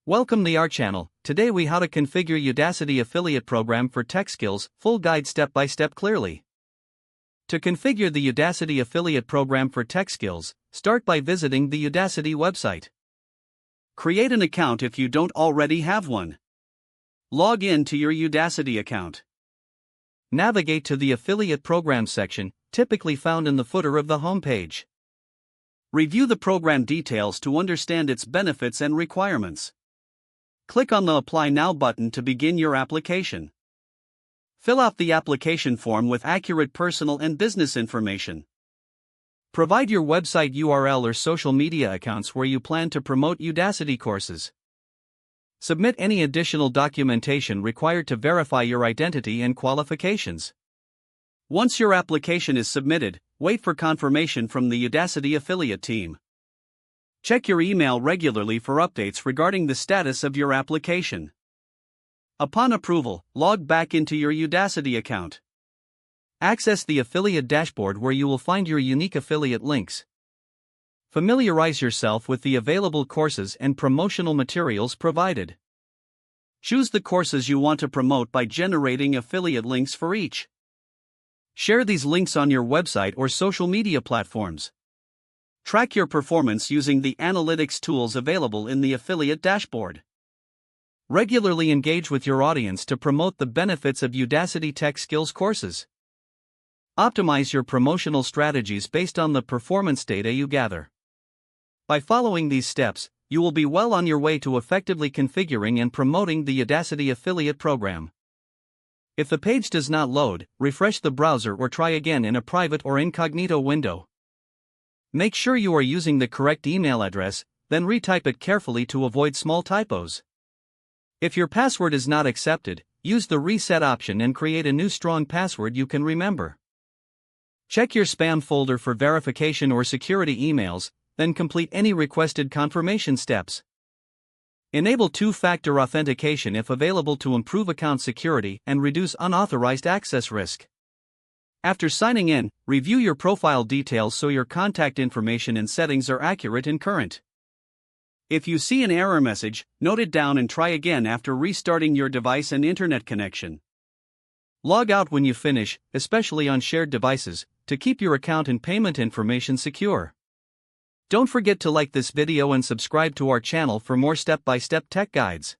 Welcome to our channel. Today we how to configure Udacity affiliate program for tech skills, full guide step by step clearly. To configure the Udacity affiliate program for tech skills, start by visiting the Udacity website. Create an account if you don't already have one. Log in to your Udacity account. Navigate to the affiliate program section, typically found in the footer of the homepage. Review the program details to understand its benefits and requirements. Click on the Apply Now button to begin your application. Fill out the application form with accurate personal and business information. Provide your website URL or social media accounts where you plan to promote Udacity courses. Submit any additional documentation required to verify your identity and qualifications. Once your application is submitted, wait for confirmation from the Udacity affiliate team. Check your email regularly for updates regarding the status of your application. Upon approval, log back into your Udacity account. Access the affiliate dashboard where you will find your unique affiliate links. Familiarize yourself with the available courses and promotional materials provided. Choose the courses you want to promote by generating affiliate links for each. Share these links on your website or social media platforms. Track your performance using the analytics tools available in the affiliate dashboard. Regularly engage with your audience to promote the benefits of Udacity Tech Skills courses. Optimize your promotional strategies based on the performance data you gather. By following these steps, you will be well on your way to effectively configuring and promoting the Udacity affiliate program. If the page does not load, refresh the browser or try again in a private or incognito window. Make sure you are using the correct email address, then retype it carefully to avoid small typos. If your password is not accepted, use the reset option and create a new strong password you can remember. Check your spam folder for verification or security emails, then complete any requested confirmation steps. Enable two-factor authentication if available to improve account security and reduce unauthorized access risk. After signing in, review your profile details so your contact information and settings are accurate and current. If you see an error message, note it down and try again after restarting your device and internet connection. Log out when you finish, especially on shared devices, to keep your account and payment information secure. Don't forget to like this video and subscribe to our channel for more step-by-step tech guides.